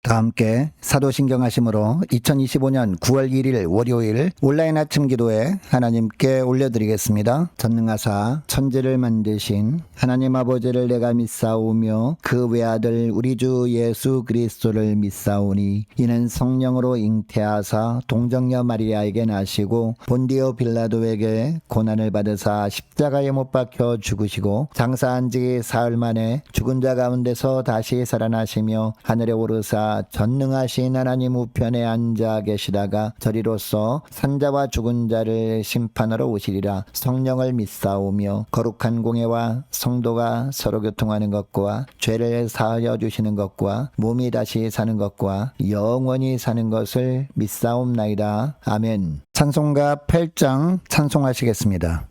다 함께 사도신경 하심으로 2025년 9월 1일 월요일 온라인 아침 기도에 하나님께 올려드리겠습니다. 전능하사 천지를 만드신 하나님 아버지를 내가 믿사오며 그 외아들 우리 주 예수 그리스도를 믿사오니 이는 성령으로 잉태하사 동정녀 마리아에게 나시고 본디오 빌라도에게 고난을 받으사 십자가에 못 박혀 죽으시고 장사한 지 사흘 만에 죽은 자 가운데서 다시 살아나시며 하늘에 오르사 전능하신 하나님 우편에 앉아 계시다가 저리로서 산자와 죽은 자를 심판하러 오시리라. 성령을 믿사오며 거룩한 공예와 성도가 서로 교통하는 것과 죄를 사하여 주시는 것과 몸이 다시 사는 것과 영원히 사는 것을 믿사옵나이다. 아멘. 찬송가 8장 찬송하시겠습니다.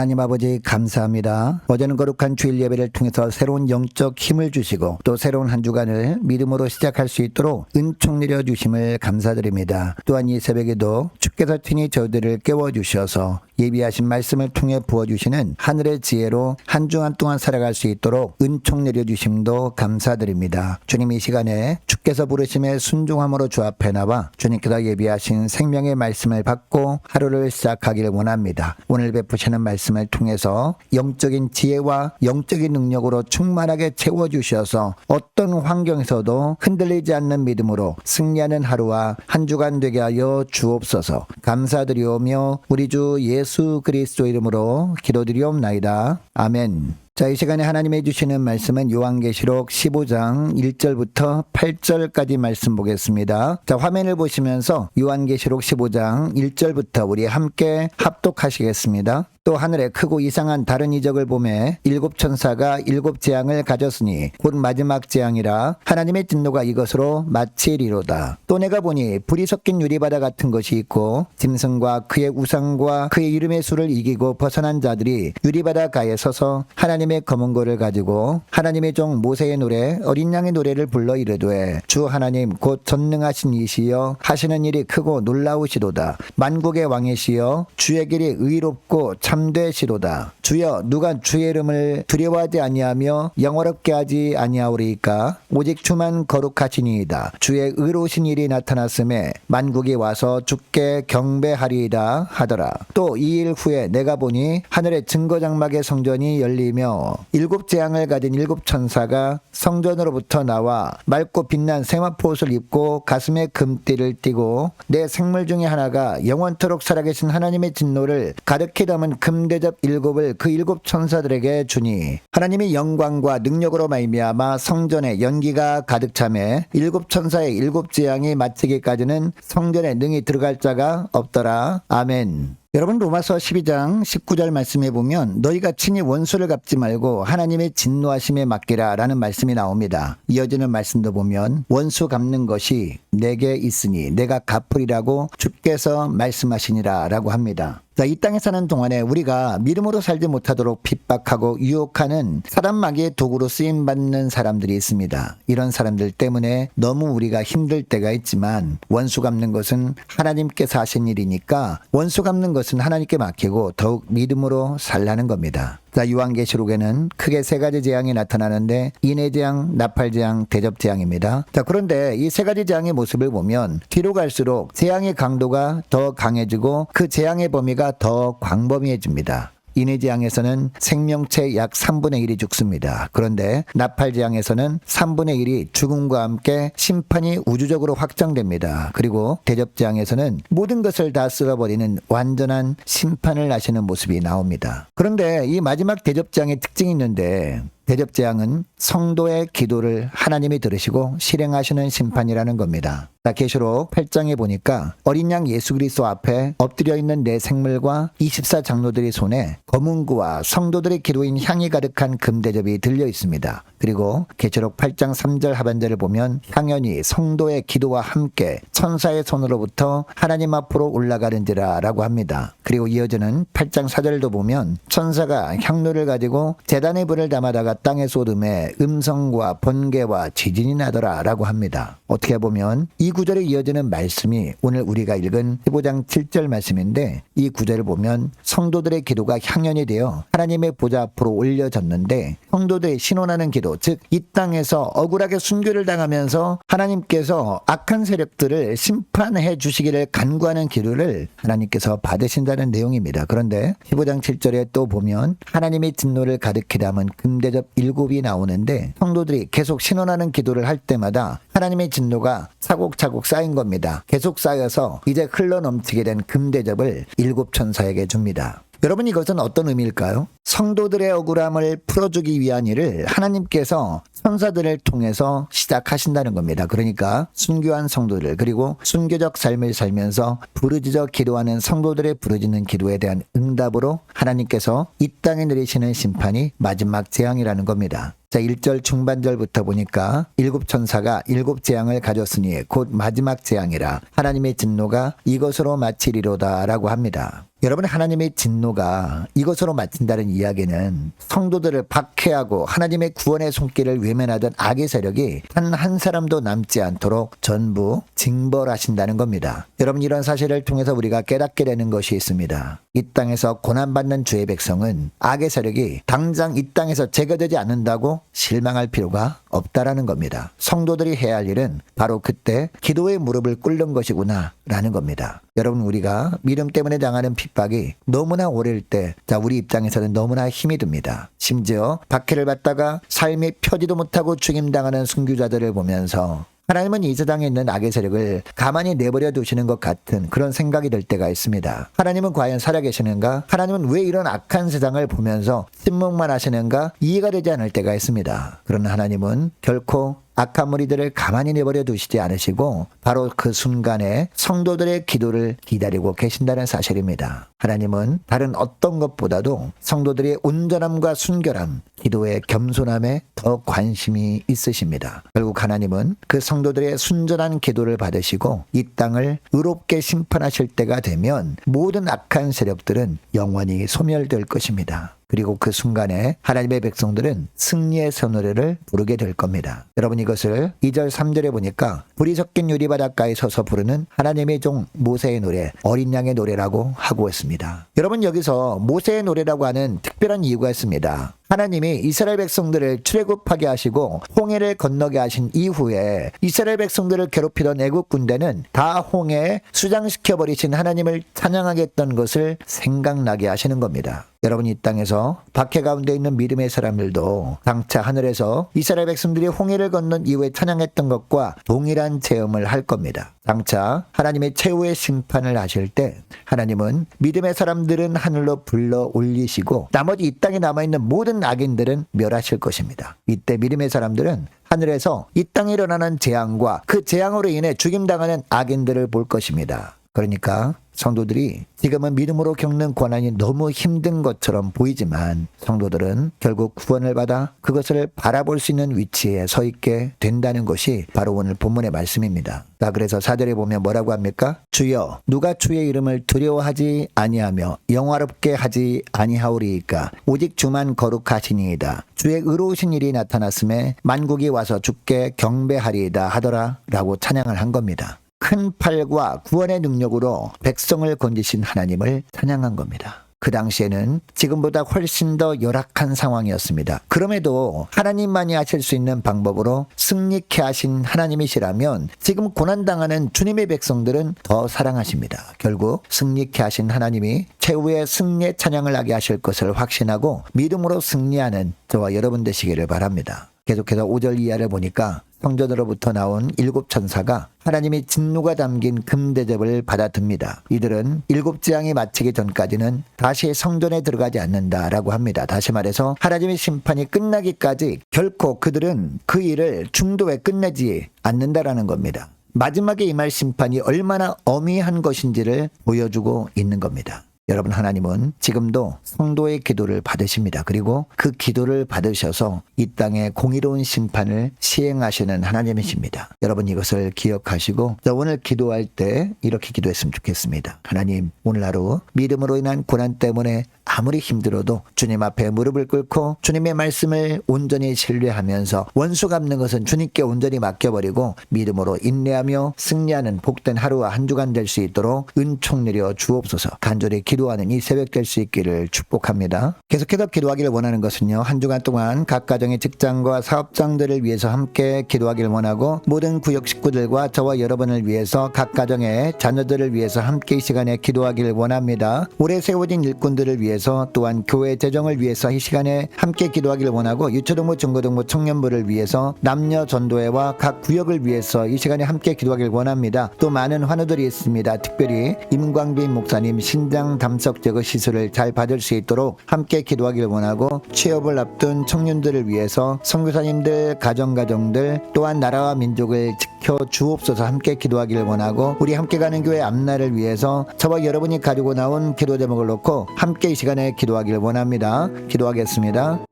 하나님 아버지 감사합니다. 어제는 거룩한 주일 예배를 통해서 새로운 영적 힘을 주시고 또 새로운 한 주간을 믿음으로 시작할 수 있도록 은총 내려 주심을 감사드립니다. 또한 이 새벽에도 주께서 친히 저희들을 깨워주셔서 예비하신 말씀을 통해 부어주시는 하늘의 지혜로 한 주간 동안 살아갈 수 있도록 은총 내려주심도 감사드립니다. 주님, 이 시간에 주께서 부르심에 순종함으로 주 앞에 나와 주님께서 예비하신 생명의 말씀을 받고 하루를 시작하기를 원합니다. 오늘 베푸시는 말씀을 통해서 영적인 지혜와 영적인 능력으로 충만하게 채워주셔서 어떤 환경에서도 흔들리지 않는 믿음으로 승리하는 하루와 한 주간 되게 하여 주옵소서. 감사드리오며 우리 주 예수 그리스도 이름으로 기도드리옵나이다. 아멘. 자, 이 시간에 하나님이 주시는 말씀은 요한계시록 15장 1절부터 8절까지 말씀 보겠습니다. 자, 화면을 보시면서 요한계시록 15장 1절부터 우리 함께 합독하시겠습니다. 또 하늘에 크고 이상한 다른 이적을 보매 일곱 천사가 일곱 재앙을 가졌으니 곧 마지막 재앙이라 하나님의 진노가 이것으로 마치리로다. 또 내가 보니 불이 섞인 유리바다 같은 것이 있고 짐승과 그의 우상과 그의 이름의 수를 이기고 벗어난 자들이 유리바다 가에 서서 하나님의 검은 고를 가지고 하나님의 종 모세의 노래 어린 양의 노래를 불러 이르되 주 하나님 곧 전능하신 이시여 하시는 일이 크고 놀라우시도다. 만국의 왕이시여 주의 길이 의롭고 참되시도다. 주여 누가 주의 이름을 두려워하지 아니하며 영어롭게 하지 아니하오리이까. 오직 주만 거룩하시니이다. 주의 의로우신 일이 나타났음에 만국이 와서 주께 경배하리이다 하더라. 또 이 일 후에 내가 보니 하늘의 증거장막의 성전이 열리며 일곱 재앙을 가진 일곱 천사가 성전으로부터 나와 맑고 빛난 세마포 옷을 입고 가슴에 금띠를 띠고 내 생물 중에 하나가 영원토록 살아계신 하나님의 진노를 가득히 담은 금대접 일곱을 그 일곱 천사들에게 주니 하나님의 영광과 능력으로 말미암아 성전에 연기가 가득 차매 일곱 천사의 일곱 재앙이 마치기까지는 성전에 능히 들어갈 자가 없더라. 아멘. 여러분 로마서 12장 19절 말씀에 보면 너희가 친히 원수를 갚지 말고 하나님의 진노하심에 맡기라 라는 말씀이 나옵니다. 이어지는 말씀도 보면 원수 갚는 것이 내게 있으니 내가 갚으리라고 주께서 말씀하시니라 라고 합니다. 자, 이 땅에 사는 동안에 우리가 믿음으로 살지 못하도록 핍박하고 유혹하는 사단 마귀의 도구로 쓰임받는 사람들이 있습니다. 이런 사람들 때문에 너무 우리가 힘들 때가 있지만 원수 갚는 것은 하나님께서 하신 일이니까 원수 갚는 것은 하나님께 맡기고 더욱 믿음으로 살라는 겁니다. 자, 요한계시록에는 크게 세 가지 재앙이 나타나는데 인해재앙, 나팔재앙, 대접재앙입니다. 자, 그런데 이 세 가지 재앙의 모습을 보면 뒤로 갈수록 재앙의 강도가 더 강해지고 그 재앙의 범위가 더 광범위해집니다. 인해재앙에서는 생명체 약 3분의 1이 죽습니다. 그런데 나팔재앙에서는 3분의 1이 죽음과 함께 심판이 우주적으로 확정됩니다. 그리고 대접재앙에서는 모든 것을 다 쓸어버리는 완전한 심판을 하시는 모습이 나옵니다. 그런데 이 마지막 대접재앙의 특징이 있는데 대접재앙은 성도의 기도를 하나님이 들으시고 실행하시는 심판이라는 겁니다. 자, 계시록 8장에 보니까 어린 양 예수 그리스도 앞에 엎드려 있는 네 생물과 24장로들의 손에 검은구와 성도들의 기도인 향이 가득한 금대접이 들려 있습니다. 그리고 계시록 8장 3절 하반절을 보면 향연이 성도의 기도와 함께 천사의 손으로부터 하나님 앞으로 올라가는지라 라고 합니다. 그리고 이어지는 8장 4절도 보면 천사가 향로를 가지고 제단의 불을 담아다가 땅에 쏟음에 음성과 번개와 지진이 나더라 라고 합니다. 어떻게 보면 이 구절에 이어지는 말씀이 오늘 우리가 읽은 15장 7절 말씀인데 이 구절을 보면 성도들의 기도가 향연이 되어 하나님의 보좌 앞으로 올려졌는데 성도들의 신원하는 기도, 즉 이 땅에서 억울하게 순교를 당하면서 하나님께서 악한 세력들을 심판해 주시기를 간구하는 기도를 하나님께서 받으신다는 내용입니다. 그런데 15장 7절에 또 보면 하나님의 진노를 가득히 담은 금대접 일곱이 나오는데 성도들이 계속 신원하는 기도를 할 때마다 하나님의 진노가 차곡차곡 쌓인 겁니다. 계속 쌓여서 이제 흘러넘치게 된 금대접을 일곱 천사에게 줍니다. 여러분, 이것은 어떤 의미일까요? 성도들의 억울함을 풀어주기 위한 일을 하나님께서 천사들을 통해서 시작하신다는 겁니다. 그러니까 순교한 성도들, 그리고 순교적 삶을 살면서 부르짖어 기도하는 성도들의 부르짖는 기도에 대한 응답으로 하나님께서 이 땅에 내리시는 심판이 마지막 재앙이라는 겁니다. 자, 1절 중반절부터 보니까 일곱 천사가 일곱 재앙을 가졌으니 곧 마지막 재앙이라 하나님의 진노가 이것으로 마치리로다 라고 합니다. 여러분, 하나님의 진노가 이것으로 마친다는 이야기는 성도들을 박해하고 하나님의 구원의 손길을 외면하던 악의 세력이 단 한 사람도 남지 않도록 전부 징벌하신다는 겁니다. 여러분, 이런 사실을 통해서 우리가 깨닫게 되는 것이 있습니다. 이 땅에서 고난받는 주의 백성은 악의 세력이 당장 이 땅에서 제거되지 않는다고 실망할 필요가 없다라는 겁니다. 성도들이 해야 할 일은 바로 그때 기도의 무릎을 꿇는 것이구나 라는 겁니다. 여러분, 우리가 믿음 때문에 당하는 핍박이 너무나 오래일 때, 자, 우리 입장에서는 너무나 힘이 듭니다. 심지어 박해를 받다가 삶이 펴지도 못하고 죽임당하는 순교자들을 보면서 하나님은 이 세상에 있는 악의 세력을 가만히 내버려 두시는 것 같은 그런 생각이 들 때가 있습니다. 하나님은 과연 살아계시는가? 하나님은 왜 이런 악한 세상을 보면서 침묵만 하시는가? 이해가 되지 않을 때가 있습니다. 그러나 하나님은 결코 악한 무리들을 가만히 내버려 두시지 않으시고 바로 그 순간에 성도들의 기도를 기다리고 계신다는 사실입니다. 하나님은 다른 어떤 것보다도 성도들의 온전함과 순결함, 기도의 겸손함에 더 관심이 있으십니다. 결국 하나님은 그 성도들의 순전한 기도를 받으시고 이 땅을 의롭게 심판하실 때가 되면 모든 악한 세력들은 영원히 소멸될 것입니다. 그리고 그 순간에 하나님의 백성들은 승리의 노래를 부르게 될 겁니다. 여러분, 이것을 2절 3절에 보니까 불이 섞인 유리바닷가에 서서 부르는 하나님의 종 모세의 노래, 어린 양의 노래라고 하고 있습니다. 여러분, 여기서 모세의 노래라고 하는 특별한 이유가 있습니다. 하나님이 이스라엘 백성들을 출애굽하게 하시고 홍해를 건너게 하신 이후에 이스라엘 백성들을 괴롭히던 애국 군대는 다 홍해에 수장시켜버리신 하나님을 찬양하게 했던 것을 생각나게 하시는 겁니다. 여러분, 이 땅에서 박해 가운데 있는 믿음의 사람들도 장차 하늘에서 이스라엘 백성들이 홍해를 건넌 이후에 찬양했던 것과 동일한 체험을 할 겁니다. 장차 하나님의 최후의 심판을 하실 때 하나님은 믿음의 사람들은 하늘로 불러 올리시고 나머지 이 땅에 남아있는 모든 악인들은 멸하실 것입니다. 이때 믿음의 사람들은 하늘에서 이 땅에 일어나는 재앙과 그 재앙으로 인해 죽임당하는 악인들을 볼 것입니다. 그러니까 성도들이 지금은 믿음으로 겪는 고난이 너무 힘든 것처럼 보이지만 성도들은 결국 구원을 받아 그것을 바라볼 수 있는 위치에 서 있게 된다는 것이 바로 오늘 본문의 말씀입니다. 자, 그래서 4절에 보면 뭐라고 합니까? 주여, 누가 주의 이름을 두려워하지 아니하며 영화롭게 하지 아니하오리이까? 오직 주만 거룩하시니이다. 주의 의로우신 일이 나타났음에 만국이 와서 주께 경배하리이다 하더라 라고 찬양을 한 겁니다. 큰 팔과 구원의 능력으로 백성을 건지신 하나님을 찬양한 겁니다. 그 당시에는 지금보다 훨씬 더 열악한 상황이었습니다. 그럼에도 하나님만이 하실 수 있는 방법으로 승리케 하신 하나님이시라면 지금 고난당하는 주님의 백성들은 더 사랑하십니다. 결국 승리케 하신 하나님이 최후의 승리의 찬양을 하게 하실 것을 확신하고 믿음으로 승리하는 저와 여러분 되시기를 바랍니다. 계속해서 5절 이하를 보니까 성전으로부터 나온 7천사가 하나님의 진노가 담긴 금대접을 받아듭니다. 이들은 7재앙이 마치기 전까지는 다시 성전에 들어가지 않는다라고 합니다. 다시 말해서 하나님의 심판이 끝나기까지 결코 그들은 그 일을 중도에 끝내지 않는다라는 겁니다. 마지막에 임할 심판이 얼마나 엄히한 것인지를 보여주고 있는 겁니다. 여러분, 하나님은 지금도 성도의 기도를 받으십니다. 그리고 그 기도를 받으셔서 이 땅의 공의로운 심판을 시행하시는 하나님이십니다. 여러분, 이것을 기억하시고 오늘 기도할 때 이렇게 기도했으면 좋겠습니다. 하나님, 오늘 하루 믿음으로 인한 고난 때문에 아무리 힘들어도 주님 앞에 무릎을 꿇고 주님의 말씀을 온전히 신뢰하면서 원수 갚는 것은 주님께 온전히 맡겨버리고 믿음으로 인내하며 승리하는 복된 하루와 한 주간 될 수 있도록 은총 내려 주옵소서. 간절히 기도하는 이 새벽 될 수 있기를 축복합니다. 계속해서 기도하기를 원하는 것은요, 한 주간 동안 각 가정의 직장과 사업장들을 위해서 함께 기도하기를 원하고 모든 구역 식구들과 저와 여러분을 위해서 각 가정의 자녀들을 위해서 함께 이 시간에 기도하기를 원합니다. 오래 세워진 일꾼들을 위해서 또한 교회 재정을 위해서 이 시간에 함께 기도하기를 원하고 유초등부 중고등부 청년부를 위해서 남녀 전도회와 각 구역을 위해서 이 시간에 함께 기도하기를 원합니다. 또 많은 환우들이 있습니다. 특별히 임광빈 목사님 신장 담석 제거 시술을 잘 받을 수 있도록 함께 기도하기를 원하고 취업을 앞둔 청년들을 위해서 선교사님들 가정들 또한 나라와 민족을 지켜 주옵소서 함께 기도하기를 원하고 우리 함께 가는 교회 앞날을 위해서 저와 여러분이 가지고 나온 기도 제목을 놓고 함께 이 시간에 기도하기를 원합니다. 기도하겠습니다.